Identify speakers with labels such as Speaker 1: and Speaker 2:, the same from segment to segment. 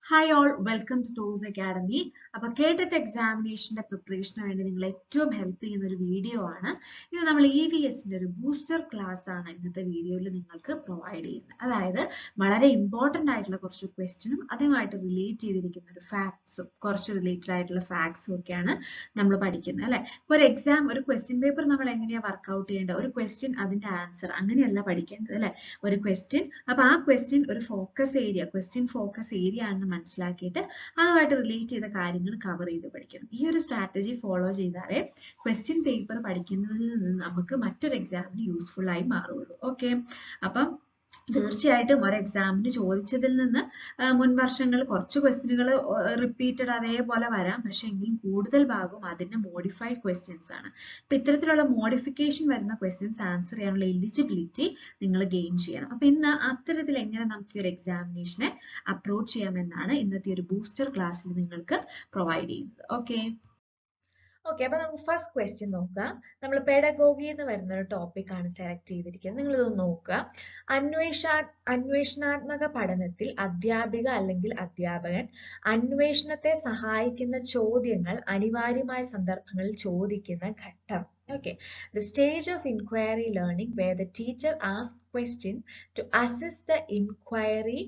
Speaker 1: Hi all, welcome to Tools Academy. അപ്പോൾ കേട്ടറ്റ് എക്സാമിനേഷന്റെ പ്രിപ്പറേഷന് വേണ്ടി നിങ്ങൾ ഏറ്റവും ഹെൽപ്പ് ചെയ്യുന്ന ഒരു വീഡിയോ ആണ് ഇത്. നമ്മൾ EVSന്റെ ഒരു ബൂസ്റ്റർ ക്ലാസ് ആണ് ഇന്നത്തെ വീഡിയോയിൽ നിങ്ങൾക്ക് പ്രൊവൈഡ് ചെയ്യുന്നത്. അതായത് വളരെ ഇമ്പോർട്ടന്റ് ആയിട്ടുള്ള കുറച്ച് ക്വസ്റ്റ്യനും അതുമായിട്ട് റിലേറ്റ് ചെയ്തിരിക്കുന്ന ഒരു ഫാക്ട്സും കുറച്ച് റിലേറ്റഡ് ആയിട്ടുള്ള ഫാക്ട്സും ഒക്കെയാണ് നമ്മൾ പഠിക്കുന്നത് അല്ലെ. ഇപ്പോൾ ഒരു എക്സാം ഒരു ക്വസ്റ്റ്യൻ പേപ്പർ നമ്മൾ എങ്ങനെയാണ് വർക്ക്ഔട്ട് ചെയ്യേണ്ടത്, ഒരു ക്വസ്റ്റ്യൻ അതിന്റെ ആൻസർ അങ്ങനെയല്ല പഠിക്കേണ്ടത് അല്ലെ. ഒരു ക്വസ്റ്റ്യൻ, അപ്പൊ ആ ക്വസ്റ്റ്യൻ ഒരു focus area, question focus area ആണെന്ന് മനസ്സിലാക്കിയിട്ട് അതുമായിട്ട് റിലേറ്റ് ചെയ്ത കാര്യങ്ങൾ കവർ ചെയ്ത് പഠിക്കണം. ഈ ഒരു സ്ട്രാറ്റജി ഫോളോ ചെയ്താലേ ക്വസ്റ്റ്യൻ പേപ്പർ പഠിക്കുന്നതിൽ നിന്ന് നമുക്ക് മറ്റൊരു എക്സാമിന് യൂസ്ഫുൾ ആയി മാറുള്ളൂ. ഓക്കെ, അപ്പം തീർച്ചയായിട്ടും ഒരു എക്സാമിന് ചോദിച്ചതിൽ നിന്ന് മുൻ വർഷങ്ങളിൽ കുറച്ച് ക്വസ്റ്റ്യനുകൾ റിപ്പീറ്റഡ് അതേപോലെ വരാം, പക്ഷെ എങ്കിലും കൂടുതൽ ഭാഗവും അതിന്റെ മോഡിഫൈഡ് ക്വസ്റ്റ്യൻസ് ആണ്. അപ്പൊ ഇത്തരത്തിലുള്ള മോഡിഫിക്കേഷൻ വരുന്ന ക്വസ്റ്റ്യൻസ് ആൻസർ ചെയ്യാനുള്ള എലിജിബിലിറ്റി നിങ്ങൾ ഗെയിൻ ചെയ്യണം. അപ്പൊ ഇന്ന് അത്തരത്തിൽ എങ്ങനെ നമുക്ക് ഒരു എക്സാമിനേഷനെ അപ്രോച്ച് ചെയ്യാമെന്നാണ് ഇന്നത്തെ ഒരു ബൂസ്റ്റർ ക്ലാസ്സിൽ നിങ്ങൾക്ക് പ്രൊവൈഡ് ചെയ്യുന്നത്. ഓക്കെ, അപ്പൊ നമുക്ക് ഫസ്റ്റ് ക്വസ്റ്റ്യൻ നോക്കാം. നമ്മൾ പെഡഗോഗി എന്ന് വരുന്ന ഒരു ടോപ്പിക് ആണ് സെലക്ട് ചെയ്തിരിക്കുന്നത്. നിങ്ങൾ ഇത് നോക്കുക. അന്വേഷണാത്മക പഠനത്തിൽ അധ്യാപിക അല്ലെങ്കിൽ അധ്യാപകൻ അന്വേഷണത്തെ സഹായിക്കുന്ന ചോദ്യങ്ങൾ അനിവാര്യമായ സന്ദർഭങ്ങളിൽ ചോദിക്കുന്ന ഘട്ടം. Okay, the stage of inquiry learning where the teacher asks question to assist the inquiry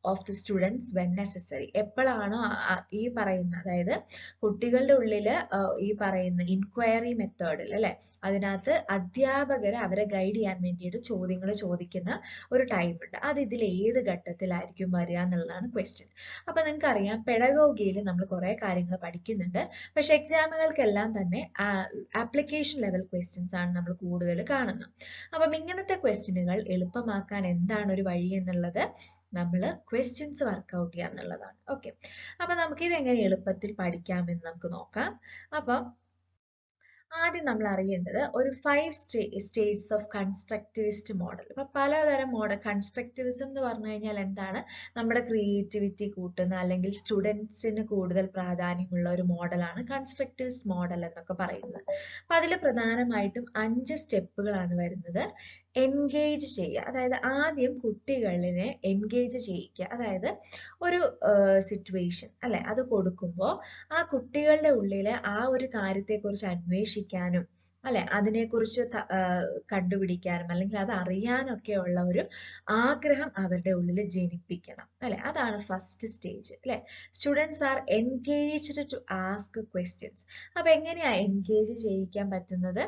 Speaker 1: of the students when necessary. എപ്പോഴാണോ ഈ പറയുന്ന, അതായത് കുട്ടികളുടെ ഉള്ളില് ഈ പറയുന്ന ഇൻക്വയറി മെത്തേഡിൽ അല്ലെ, അതിനകത്ത് അധ്യാപകർ അവരെ ഗൈഡ് ചെയ്യാൻ വേണ്ടിയിട്ട് ചോദ്യങ്ങൾ ചോദിക്കുന്ന ഒരു ടൈം ഉണ്ട്. അത് ഇതിൽ ഏത് ഘട്ടത്തിലായിരിക്കും വരിക എന്നുള്ളതാണ് ക്വസ്റ്റ്യൻ. അപ്പൊ നിങ്ങൾക്ക് അറിയാം, പെഡഗോഗിയിൽ നമ്മൾ കുറെ കാര്യങ്ങൾ പഠിക്കുന്നുണ്ട്, പക്ഷെ എക്സാമുകൾക്കെല്ലാം തന്നെ ആപ്ലിക്കേഷൻ ലെവൽ ക്വസ്റ്റ്യൻസ് ആണ് നമ്മൾ കൂടുതൽ കാണുന്നത്. അപ്പം ഇങ്ങനത്തെ ക്വസ്റ്റ്യനുകൾ എളുപ്പമാക്കാൻ എന്താണ് ഒരു വഴി എന്നുള്ളത് നമ്മൾ ക്വസ്റ്റ്യൻസ് വർക്ക്ഔട്ട് ചെയ്യുക എന്നുള്ളതാണ്. ഓക്കെ, അപ്പൊ നമുക്ക് ഇത് എങ്ങനെ എളുപ്പത്തിൽ പഠിക്കാമെന്ന് നമുക്ക് നോക്കാം. അപ്പം ആദ്യം നമ്മൾ അറിയേണ്ടത് ഒരു 5 സ്റ്റേജസ് ഓഫ് കൺസ്ട്രക്റ്റിവിസ്റ്റ് മോഡൽ. അപ്പൊ പലതരം മോഡൽ. കൺസ്ട്രക്റ്റിവിസം എന്ന് പറഞ്ഞു കഴിഞ്ഞാൽ എന്താണ്? നമ്മുടെ ക്രിയേറ്റിവിറ്റി കൂട്ടുന്ന അല്ലെങ്കിൽ സ്റ്റുഡൻസിന് കൂടുതൽ പ്രാധാന്യമുള്ള ഒരു മോഡലാണ് കൺസ്ട്രക്റ്റിവിസ്റ്റ് മോഡൽ എന്നൊക്കെ പറയുന്നത്. അപ്പൊ അതിൽ പ്രധാനമായിട്ടും 5 സ്റ്റെപ്പുകളാണ് വരുന്നത്. എൻഗേജ് ചെയ്യുക, അതായത് ആദ്യം കുട്ടികളിനെ എൻഗേജ് ചെയ്യിക്കുക. അതായത് ഒരു സിറ്റുവേഷൻ അല്ലെ, അത് കൊടുക്കുമ്പോൾ ആ കുട്ടികളുടെ ഉള്ളില് ആ ഒരു കാര്യത്തെക്കുറിച്ച് അന്വേഷിക്കാനും അല്ലെ, അതിനെക്കുറിച്ച് കണ്ടുപിടിക്കാനും അല്ലെങ്കിൽ അത് അറിയാനൊക്കെ ഉള്ള ഒരു ആഗ്രഹം അവരുടെ ഉള്ളിൽ ജനിപ്പിക്കണം അല്ലെ. അതാണ് ഫസ്റ്റ് സ്റ്റേജ് അല്ലെ. Students are engaged to ask questions. അപ്പൊ എങ്ങനെയാ എൻഗേജ് ചെയ്യിക്കാൻ പറ്റുന്നത്?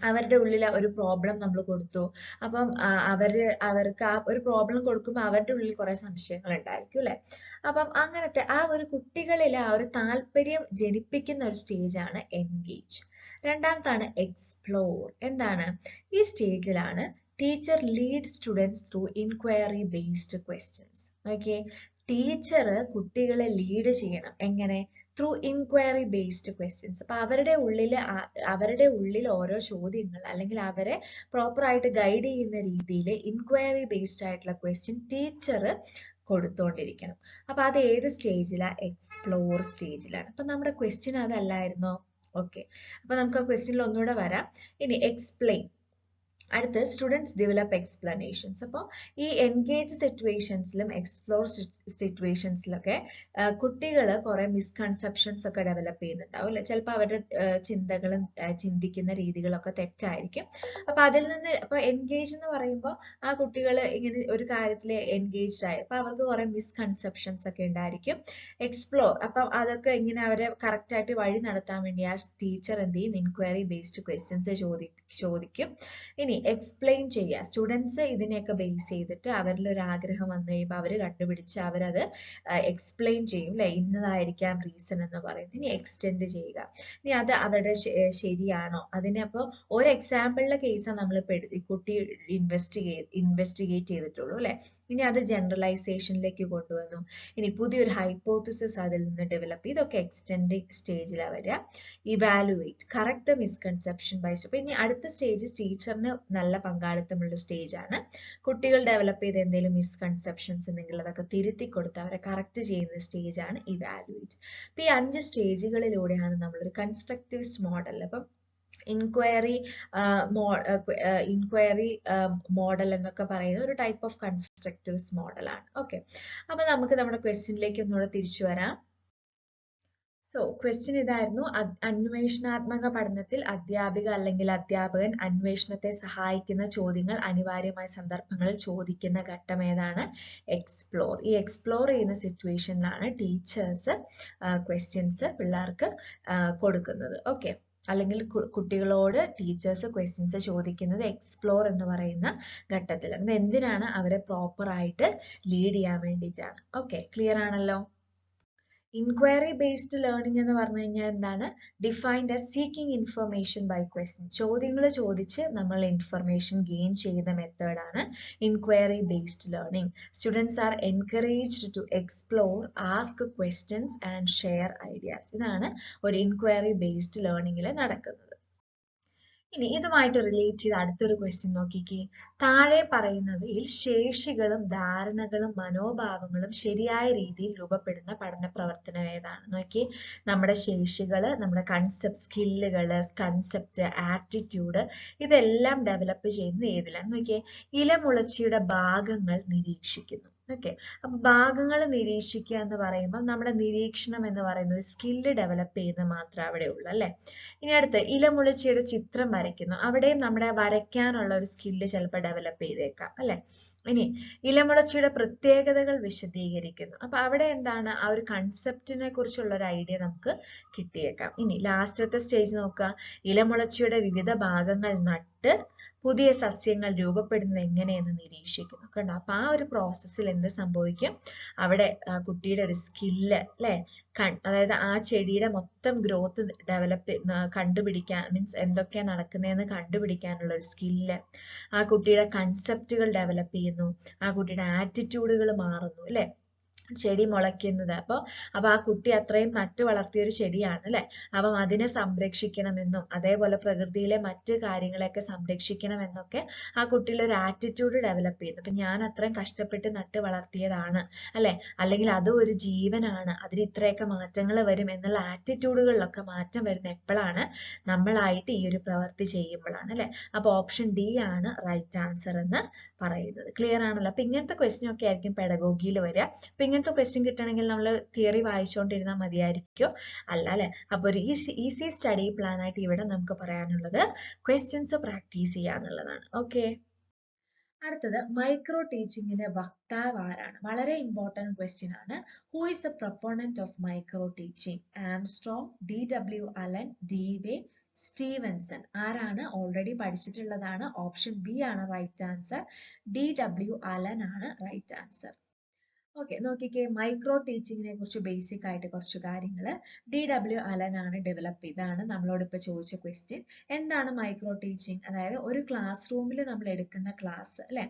Speaker 1: അവരുടെ ഉള്ളിൽ ഒരു പ്രോബ്ലം നമ്മൾ കൊടുത്തു. അപ്പം അവർക്ക് ആ ഒരു പ്രോബ്ലം കൊടുക്കുമ്പോൾ അവരുടെ ഉള്ളിൽ കുറെ സംശയങ്ങൾ ഉണ്ടായിരിക്കും അല്ലെ. അപ്പം അങ്ങനത്തെ ആ ഒരു കുട്ടികളിൽ ആ ഒരു താല്പര്യം ജനിപ്പിക്കുന്ന ഒരു സ്റ്റേജാണ് എൻഗേജ്. രണ്ടാമത്താണ് എക്സ്പ്ലോർ. എന്താണ്? ഈ സ്റ്റേജിലാണ് teacher lead students through inquiry based questions. Okay, teacher കുട്ടികളെ ലീഡ് ചെയ്യണം. എങ്ങനെ? Through inquiry based questions. അപ്പൊ അവരുടെ ഉള്ളിൽ ഓരോ ചോദ്യങ്ങൾ അല്ലെങ്കിൽ അവരെ പ്രോപ്പർ ആയിട്ട് ഗൈഡ് ചെയ്യുന്ന രീതിയിൽ ഇൻക്വയറി ബേസ്ഡ് ആയിട്ടുള്ള ക്വസ്റ്റ്യൻ ടീച്ചർ കൊടുത്തോണ്ടിരിക്കണം. അപ്പൊ അത് ഏത് സ്റ്റേജിലാണ്? എക്സ്പ്ലോർ സ്റ്റേജിലാണ്. അപ്പൊ നമ്മുടെ ക്വസ്റ്റ്യൻ അതല്ലായിരുന്നോ? ഓക്കെ, അപ്പൊ നമുക്ക് ആ ക്വസ്റ്റ്യനിൽ ഒന്നുകൂടെ വരാം. ഇനി എക്സ്പ്ലെയിൻ. അടുത്ത് സ്റ്റുഡൻസ് ഡെവലപ്പ് എക്സ്പ്ലനേഷൻസ്. അപ്പോൾ ഈ എൻഗേജ് സിറ്റുവേഷൻസിലും എക്സ്പ്ലോർ സിറ്റുവേഷൻസിലൊക്കെ കുട്ടികൾ കുറെ മിസ്കൺസെപ്ഷൻസ് ഒക്കെ ഡെവലപ്പ് ചെയ്യുന്നുണ്ടാവും അല്ലെ. ചിലപ്പോൾ അവരുടെ ചിന്തകളും ചിന്തിക്കുന്ന രീതികളൊക്കെ തെറ്റായിരിക്കും. അപ്പൊ അതിൽ നിന്ന് ഇപ്പൊ എൻഗേജ് എന്ന് പറയുമ്പോൾ ആ കുട്ടികൾ ഇങ്ങനെ ഒരു കാര്യത്തിൽ എൻഗേജ്ഡ് ആയി, അപ്പൊ അവർക്ക് കുറെ മിസ്കൺസെപ്ഷൻസ് ഒക്കെ ഉണ്ടായിരിക്കും. എക്സ്പ്ലോർ, അപ്പം അതൊക്കെ ഇങ്ങനെ അവരെ കറക്റ്റ് ആയിട്ട് വഴി നടത്താൻ വേണ്ടി ആ ടീച്ചർ എന്ത് ചെയ്യും? ഇൻക്വയറി ബേസ്ഡ് ക്വസ്റ്റ്യൻസ് ചോദിക്കും. ഇനി എക്സ്പ്ലെയിൻ ചെയ്യുക. സ്റ്റുഡൻസ് ഇതിനെയൊക്കെ ബേസ് ചെയ്തിട്ട് അവരിൽ ഒരു ആഗ്രഹം വന്നു കഴിയുമ്പോൾ അവർ കണ്ടുപിടിച്ച് അവരത് എക്സ്പ്ലെയിൻ ചെയ്യും അല്ലെ. ഇന്നതായിരിക്കാം റീസൺ എന്ന് പറയുന്നത്. ഇനി എക്സ്റ്റെൻഡ് ചെയ്യുക. ഇനി അത് അവരുടെ ശരിയാണോ അതിനെ. അപ്പോൾ ഒരു എക്സാമ്പിളിലെ കേസാണ് നമ്മളിപ്പോൾ കുട്ടി ഇൻവെസ്റ്റിഗേറ്റ് ചെയ്തിട്ടുള്ളൂ അല്ലെ. ഇനി അത് ജനറലൈസേഷനിലേക്ക് കൊണ്ടുവന്നു. ഇനി പുതിയൊരു ഹൈപ്പോത്തിസിസ് അതിൽ നിന്ന് ഡെവലപ്പ്. ഇതൊക്കെ എക്സ്റ്റെൻഡിങ് സ്റ്റേജിലാണ് വരിക. Evaluate, correct the misconception by. അപ്പൊ ഇനി അടുത്ത സ്റ്റേജ് ടീച്ചറിന് നല്ല പങ്കാളിത്തമുള്ള സ്റ്റേജ് ആണ്. കുട്ടികൾ ഡെവലപ്പ് ചെയ്ത എന്തെങ്കിലും മിസ്കൺസെപ്ഷൻസ് ഉണ്ടെങ്കിൽ അതൊക്കെ തിരുത്തി കൊടുത്ത് അവരെ കറക്റ്റ് ചെയ്യുന്ന സ്റ്റേജ് ആണ് ഇവാലുവേറ്റ്. അപ്പൊ ഈ 5 സ്റ്റേജുകളിലൂടെയാണ് നമ്മളൊരു കൺസ്ട്രക്റ്റിവിസ്റ്റ് മോഡൽ. അപ്പം ഇൻക്വയറി മോഡൽ എന്നൊക്കെ പറയുന്ന ഒരു ടൈപ്പ് ഓഫ് കൺസ്ട്രക്റ്റിവിസ്റ്റ് മോഡലാണ്. ഓക്കെ, അപ്പൊ നമുക്ക് നമ്മുടെ ക്വസ്റ്റ്യനിലേക്ക് ഒന്നുകൂടെ തിരിച്ചു വരാം. സോ ക്വസ്റ്റ്യൻ ഇതായിരുന്നു, അന്വേഷണാത്മക പഠനത്തിൽ അധ്യാപിക അല്ലെങ്കിൽ അധ്യാപകൻ അന്വേഷണത്തെ സഹായിക്കുന്ന ചോദ്യങ്ങൾ അനിവാര്യമായ സന്ദർഭങ്ങളിൽ ചോദിക്കുന്ന ഘട്ടം ഏതാണ്? എക്സ്പ്ലോർ. ഈ എക്സ്പ്ലോർ ചെയ്യുന്ന സിറ്റുവേഷനിലാണ് ടീച്ചേഴ്സ് ക്വസ്റ്റ്യൻസ് പിള്ളേർക്ക് കൊടുക്കുന്നത്. ഓക്കെ, അല്ലെങ്കിൽ കുട്ടികളോട് ടീച്ചേഴ്സ് ക്വസ്റ്റ്യൻസ് ചോദിക്കുന്നത് എക്സ്പ്ലോർ എന്ന് പറയുന്ന ഘട്ടത്തിലാണ്. എന്തിനാണ്? അവരെ പ്രോപ്പർ ആയിട്ട് ലീഡ് ചെയ്യാൻ വേണ്ടിയിട്ടാണ്. ഓക്കെ, ക്ലിയർ ആണല്ലോ? ഇൻക്വയറി ബേസ്ഡ് ലേണിംഗ് എന്ന് പറഞ്ഞു കഴിഞ്ഞാൽ എന്താണ്? Defined as seeking information by question. ചോദ്യങ്ങൾ ചോദിച്ച് നമ്മൾ ഇൻഫർമേഷൻ ഗെയിൻ ചെയ്യുന്ന മെത്തേഡാണ് inquiry based learning. Students are encouraged to explore, ask questions and share ideas. ഇതാണ് ഒരു ഇൻക്വയറി ബേസ്ഡ് ലേണിംഗിൽ നടക്കുന്നത്. ഇനി ഇതുമായിട്ട് റിലേറ്റ് ചെയ്ത് അടുത്തൊരു ക്വസ്റ്റ്യൻ നോക്കിക്കേ. താഴെ പറയുന്നവയിൽ ശേഷികളും ധാരണകളും മനോഭാവങ്ങളും ശരിയായ രീതിയിൽ രൂപപ്പെടുന്ന പഠന പ്രവർത്തനം ഏതാണ്? നോക്കി, നമ്മുടെ ശേഷികള്, നമ്മുടെ സ്കില്ലുകള്, കൺസെപ്റ്റ്, ആറ്റിറ്റ്യൂഡ് ഇതെല്ലാം ഡെവലപ്പ് ചെയ്യുന്നത് ഏതിലാണ്? നോക്കിയേ, ഇലമുളച്ചിയുടെ ഭാഗങ്ങൾ നിരീക്ഷിക്കുന്നു. ഓക്കെ, അപ്പൊ ഭാഗങ്ങൾ നിരീക്ഷിക്കുക എന്ന് പറയുമ്പോൾ നമ്മുടെ നിരീക്ഷണം എന്ന് പറയുന്നത് സ്കില്ല് ഡെവലപ്പ് ചെയ്യുന്നത് മാത്രമേ അവിടെ ഉള്ളൂ അല്ലെ. ഇനി അടുത്ത് ഇലമുളച്ചിയുടെ ചിത്രം വരയ്ക്കുന്നു. അവിടെയും നമ്മുടെ വരയ്ക്കാനുള്ള ഒരു സ്കില്ല് ചിലപ്പോൾ ഡെവലപ്പ് ചെയ്തേക്കാം അല്ലെ. ഇനി ഇലമുളച്ചിയുടെ പ്രത്യേകതകൾ വിശദീകരിക്കുന്നു. അപ്പൊ അവിടെ എന്താണ്? ആ ഒരു കൺസെപ്റ്റിനെ കുറിച്ചുള്ള ഒരു ഐഡിയ നമുക്ക് കിട്ടിയേക്കാം. ഇനി ലാസ്റ്റത്തെ സ്റ്റേജ് നോക്കുക. ഇലമുളച്ചിയുടെ വിവിധ ഭാഗങ്ങൾ നട്ട് പുതിയ സസ്യങ്ങൾ രൂപപ്പെടുന്നത് എങ്ങനെയെന്ന് നിരീക്ഷിക്കുന്നു. കണ്ടോ? അപ്പൊ ആ ഒരു പ്രോസസ്സിൽ എന്ത് സംഭവിക്കും? അവിടെ കുട്ടിയുടെ ഒരു സ്കില്ല് അല്ലെ, അതായത് ആ ചെടിയുടെ മൊത്തം ഗ്രോത്ത് ഡെവലപ്പ് കണ്ടുപിടിക്കാൻ, മീൻസ് എന്തൊക്കെയാ നടക്കുന്നതെന്ന് കണ്ടുപിടിക്കാനുള്ള ഒരു സ്കില്ല്, ആ കുട്ടിയുടെ കൺസെപ്റ്റുകൾ ഡെവലപ്പ് ചെയ്യുന്നു, ആ കുട്ടിയുടെ ആറ്റിറ്റ്യൂഡുകൾ മാറുന്നു അല്ലെ. ചെടി മുളയ്ക്കുന്നത്. അപ്പൊ ആ കുട്ടി അത്രയും നട്ടു വളർത്തിയ ഒരു ചെടിയാണ് അല്ലെ. അപ്പം അതിനെ സംരക്ഷിക്കണമെന്നും അതേപോലെ പ്രകൃതിയിലെ മറ്റു കാര്യങ്ങളെയൊക്കെ സംരക്ഷിക്കണമെന്നൊക്കെ ആ കുട്ടിയിൽ ഒരു ആറ്റിറ്റ്യൂഡ് ഡെവലപ്പ് ചെയ്യുന്നു. അപ്പൊ ഞാൻ അത്രയും കഷ്ടപ്പെട്ട് നട്ടു വളർത്തിയതാണ് അല്ലെ, അല്ലെങ്കിൽ അതും ഒരു ജീവനാണ്, അതിന് ഇത്രയൊക്കെ മാറ്റങ്ങൾ വരും എന്നുള്ള ആറ്റിറ്റ്യൂഡുകളിലൊക്കെ മാറ്റം വരുന്ന എപ്പോഴാണ്? നമ്മളായിട്ട് ഈ ഒരു പ്രവൃത്തി ചെയ്യുമ്പോഴാണ് അല്ലെ. അപ്പൊ ഓപ്ഷൻ ഡി ആണ് റൈറ്റ് ആൻസർ എന്ന് പറയുന്നത്. ക്ലിയർ ആണല്ലോ? അപ്പൊ ഇങ്ങനത്തെ ക്വസ്റ്റ്യൻ ഒക്കെ ആയിരിക്കും പെഡഗോഗിയിൽ വരിക. അപ്പൊ ഇങ്ങനത്തെ ക്വസ്റ്റ്യൻ കിട്ടണമെങ്കിൽ നമ്മൾ തിയറി വായിച്ചുകൊണ്ടിരുന്നാൽ മതിയായിരിക്കും അല്ല അല്ലെ. അപ്പൊ ഒരു ഈസി സ്റ്റഡി പ്ലാൻ ആയിട്ട് ഇവിടെ നമുക്ക് പറയാനുള്ളത് ക്വസ്റ്റ്യൻസ് പ്രാക്ടീസ് ചെയ്യാന്നുള്ളതാണ്. ഓക്കെ, അടുത്തത് മൈക്രോ ടീച്ചിങ്ങിന്റെ വക്താവ് ആരാണ്? വളരെ ഇമ്പോർട്ടന്റ് ക്വസ്റ്റ്യൻ ആണ്. Who is the proponent of micro teaching? Armstrong, DW Allen, DW Stevenson. ആരാണ്? ഓൾറെഡി പഠിച്ചിട്ടുള്ളതാണ്. ഓപ്ഷൻ ബി ആണ് റൈറ്റ് ആൻസർ. DW അലൻ ആണ് റൈറ്റ് ആൻസർ. ഓക്കെ, നോക്കിക്കേ, മൈക്രോ ടീച്ചിങ്ങിനെ കുറിച്ച് ബേസിക് ആയിട്ട് കുറച്ച് കാര്യങ്ങൾ DW അലൻ ആണ് ഡെവലപ്പ് ചെയ്തതാണ് നമ്മളോട് ഇപ്പൊ ചോദിച്ച ക്വസ്റ്റ്യൻ. എന്താണ് മൈക്രോ ടീച്ചിങ്? അതായത് ഒരു ക്ലാസ് റൂമിൽ നമ്മൾ എടുക്കുന്ന ക്ലാസ് അല്ലെ,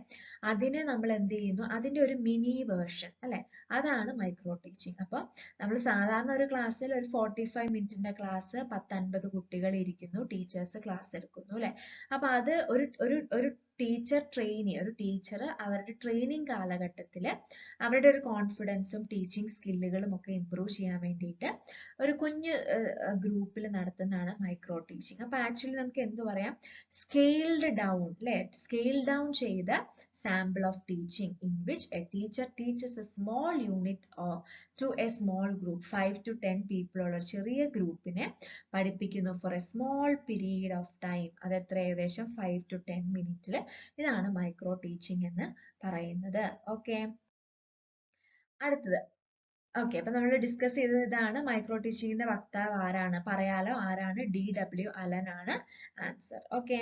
Speaker 1: അതിനെ നമ്മൾ എന്ത് ചെയ്യുന്നു? അതിന്റെ ഒരു മിനി വേർഷൻ അല്ലെ, അതാണ് മൈക്രോ ടീച്ചിങ്. അപ്പൊ നമ്മൾ സാധാരണ ഒരു ക്ലാസ്സിൽ ഒരു 45 മിനിറ്റിന്റെ ക്ലാസ് 10-50 കുട്ടികൾ ഇരിക്കുന്നു, ടീച്ചേഴ്സ് ക്ലാസ് എടുക്കുന്നു അല്ലെ. അപ്പൊ അത് ഒരു ടീച്ചർ അവരുടെ ട്രെയിനിങ് കാലഘട്ടത്തിൽ അവരുടെ ഒരു കോൺഫിഡൻസും ടീച്ചിങ് സ്കില്ലുകളും ഒക്കെ ഇംപ്രൂവ് ചെയ്യാൻ വേണ്ടിയിട്ട് ഒരു കുഞ്ഞ് ഗ്രൂപ്പിൽ നടത്തുന്നതാണ് മൈക്രോ ടീച്ചിങ്. അപ്പൊ ആക്ച്വലി നമുക്ക് എന്ത് പറയാം? സ്കെയിൽഡ് ഡൗൺ അല്ലെ, സ്കെയിൽ ഡൗൺ ചെയ്ത sample of teaching in which a teacher teaches a small unit to a small group, 5 to 10 people ഉള്ള ഒരു ചെറിയ ഗ്രൂപ്പിനെ പഠിപ്പിക്കുന്നു for a small period of time. അത് എത്ര? ഏകദേശം 5 to 10 മിനിറ്റിൽ. ഇതാണ് മൈക്രോ ടീച്ചിങ് എന്ന് പറയുന്നത്. ഓക്കെ, അടുത്തത്. ഓക്കെ, അപ്പൊ നമ്മൾ ഡിസ്കസ് ചെയ്തത് ഇതാണ്. മൈക്രോ ടീച്ചിങ്ങിന്റെ വക്താവ് ആരാണ്? പറയാലോ, ആരാണ്? DW അലൻ ആണ് ആൻസർ. ഓക്കെ,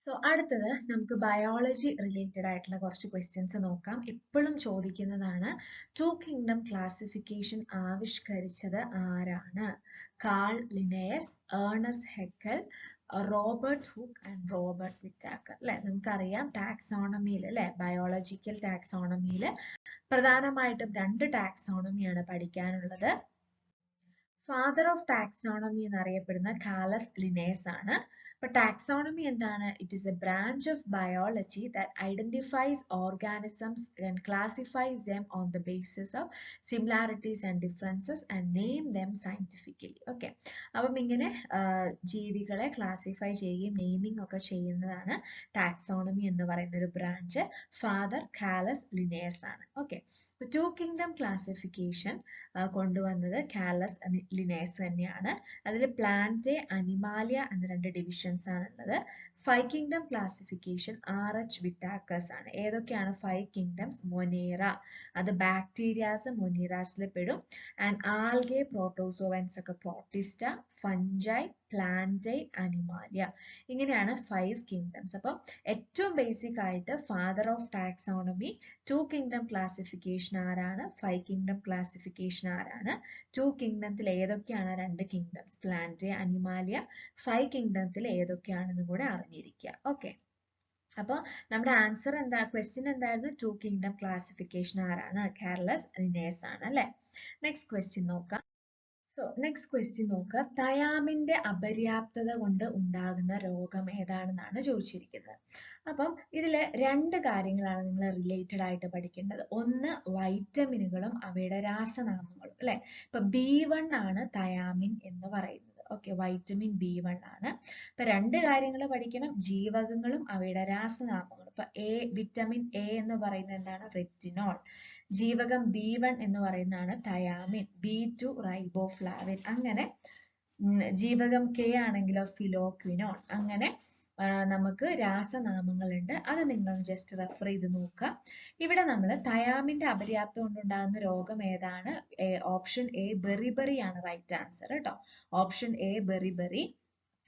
Speaker 1: സോ അടുത്തത് നമുക്ക് ബയോളജി റിലേറ്റഡ് ആയിട്ടുള്ള കുറച്ച് ക്വസ്റ്റ്യൻസ് നോക്കാം. എപ്പോഴും ചോദിക്കുന്നതാണ്. ടു കിങ്ഡം ക്ലാസിഫിക്കേഷൻ ആവിഷ്കരിച്ചത് ആരാണ്? Carl Linnaeus, Ernest Haeckel, Robert hook and Robert Whittaker അല്ലെ. നമുക്കറിയാം ടാക്സോണമിയിൽ അല്ലെ, ബയോളജിക്കൽ ടാക്സോണമിയിൽ പ്രധാനമായിട്ടും 2 ടാക്സോണമിയാണ് പഠിക്കാനുള്ളത്. ഫാദർ ഓഫ് ടാക്സോണമി എന്നറിയപ്പെടുന്ന കാലസ് ലിനേസ് ആണ്. അപ്പൊ ടാക്സോണമി എന്താണ്? It is A branch of biology that identifies organisms and classifies them on the basis of similarities and differences and name them scientifically. Okay, അപ്പം ഇങ്ങനെ ജീവികളെ classify ചെയ്യുകയും naming ഒക്കെ ചെയ്യുന്നതാണ് ടാക്സോണമി എന്ന് പറയുന്ന ഒരു ബ്രാഞ്ച്. ഫാദർ കാലസ് ലിനേയസ് ആണ്. ഓക്കെ, ടു കിങ്ഡം ക്ലാസിഫിക്കേഷൻ കൊണ്ടുവന്നത് കാലസ് ലിനേയസ് തന്നെയാണ്. അതിൽ പ്ലാന്റ്, അനിമാലിയ എന്ന 2 ഡിവിഷൻസ് ആണുള്ളത്. 5 കിങ്ഡം ക്ലാസിഫിക്കേഷൻ RH വിറ്റാക്കസ് ആണ്. ഏതൊക്കെയാണ് 5 കിങ്ഡംസ്? മൊനേറ, അത് ബാക്ടീരിയാസ് മൊനീറാസിൽ പെടും. ആൻഡ് ആൽഗെ, പ്രോട്ടോസോവൻസ് ഒക്കെ പ്രോട്ടിസ്റ്റ, ഫഞ്ചൈ, പ്ലാന്റൈ, അനിമാലിയ, ഇങ്ങനെയാണ് 5 കിങ്ഡംസ്. അപ്പം ഏറ്റവും ബേസിക് ആയിട്ട് father of taxonomy 2 kingdom classification ആരാണ്? 5 കിങ്ഡം ക്ലാസിഫിക്കേഷൻ ആരാണ്? 2 കിങ്ഡത്തിൽ ഏതൊക്കെയാണ് 2 കിങ്ഡംസ്? Plant, Animalia. 5 കിങ്ഡത്തിൽ ഏതൊക്കെയാണെന്ന് കൂടെ അറിഞ്ഞിരിക്കുക. ഓക്കെ, അപ്പോൾ നമ്മുടെ ആൻസർ എന്താ? ക്വസ്റ്റ്യൻ എന്തായിരുന്നു? 2 കിങ്ഡം ക്ലാസിഫിക്കേഷൻ ആരാണ്? കാലസ് ലിനേയസ് ആണ് അല്ലെ. നെക്സ്റ്റ് ക്വസ്റ്റ്യൻ നോക്കാം. സോ നെക്സ്റ്റ് ക്വസ്റ്റ്യൻ നോക്കുക. തയാമിന്റെ അപര്യാപ്തത കൊണ്ട് ഉണ്ടാകുന്ന രോഗം ഏതാണെന്നാണ് ചോദിച്ചിരിക്കുന്നത്. അപ്പം ഇതിൽ 2 കാര്യങ്ങളാണ് നിങ്ങൾ റിലേറ്റഡ് ആയിട്ട് പഠിക്കേണ്ടത്. ഒന്ന് വൈറ്റമിനുകളും അവയുടെ രാസനാമങ്ങളും അല്ലെ. ഇപ്പൊ B1 ആണ് തയാമിൻ എന്ന് പറയുന്നത്. ഓക്കെ, വൈറ്റമിൻ B1 ആണ്. ഇപ്പൊ 2 കാര്യങ്ങൾ പഠിക്കണം, ജീവകങ്ങളും അവയുടെ രാസനാമങ്ങളും. ഇപ്പൊ വിറ്റമിൻ എ എന്ന് പറയുന്നത് എന്താണ്? റെറ്റിനോൾ. ജീവകം B1 എന്ന് പറയുന്നതാണ് തയാമിൻ. B2 riboflavin. അങ്ങനെ ജീവകം K ആണെങ്കിലോ ഫിലോക്വിനോൺ. അങ്ങനെ നമുക്ക് രാസനാമങ്ങളുണ്ട്. അത് നിങ്ങൾ ജസ്റ്റ് റെഫർ ചെയ്ത് നോക്കുക. ഇവിടെ നമ്മൾ തയാമിന്റെ അപര്യാപ്തത കൊണ്ടുണ്ടാകുന്ന രോഗം ഏതാണ്? ഓപ്ഷൻ എ ബെറിബെറി ആണ് റൈറ്റ് ആൻസർ കേട്ടോ. Option A beriberi.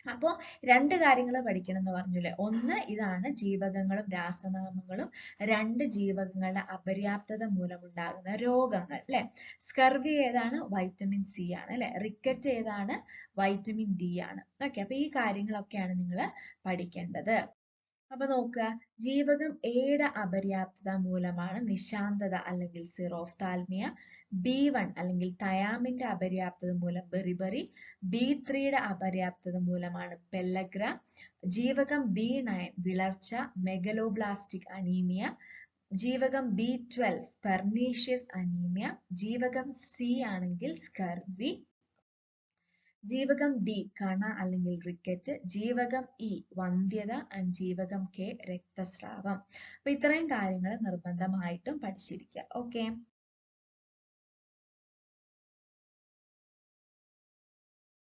Speaker 1: അപ്പോൾ 2 കാര്യങ്ങൾ പഠിക്കണം എന്ന് പറഞ്ഞില്ലേ. ഒന്ന് ഇതാണ് ജീവകങ്ങളും രാസനാമങ്ങളും. 2 ജീവകങ്ങളുടെ അപര്യാപ്തത മൂലമുണ്ടാകുന്ന രോഗങ്ങൾ അല്ലെ. സ്കർവി ഏതാണ്? വൈറ്റമിൻ സി ആണ് അല്ലെ. റിക്കറ്റ് ഏതാണ്? വൈറ്റമിൻ ഡി ആണ്. ഓക്കെ, അപ്പൊ ഈ കാര്യങ്ങളൊക്കെയാണ് നിങ്ങൾ പഠിക്കേണ്ടത്. അപ്പൊ നോക്കുക, ജീവകം എയുടെ അപര്യാപ്തത മൂലമാണ് നിശാന്തത അല്ലെങ്കിൽ സിറോഫ്താൽമിയ. B1 അല്ലെങ്കിൽ തയാമിന്റെ അപര്യാപ്തത മൂലം ബെറിബെറി. B3യുടെ അപര്യാപ്തത മൂലമാണ് പെല്ലഗ്ര. ജീവകം B9 വിളർച്ച, മെഗലോബ്ലാസ്റ്റിക് അനീമിയ. ജീവകം B12 പെർനീഷ്യസ് അനീമിയ. ജീവകം C ആണെങ്കിൽ സ്കർവി. ജീവകം ഡി കണ അല്ലെങ്കിൽ റിക്കറ്റ്. ജീവകം ഇ വന്ധ്യത. ആൻഡ് ജീവകം കെ രക്തസ്രാവം. അപ്പൊ ഇത്രയും കാര്യങ്ങൾ നിർബന്ധമായിട്ടും പഠിച്ചിരിക്കുക. ഓക്കെ.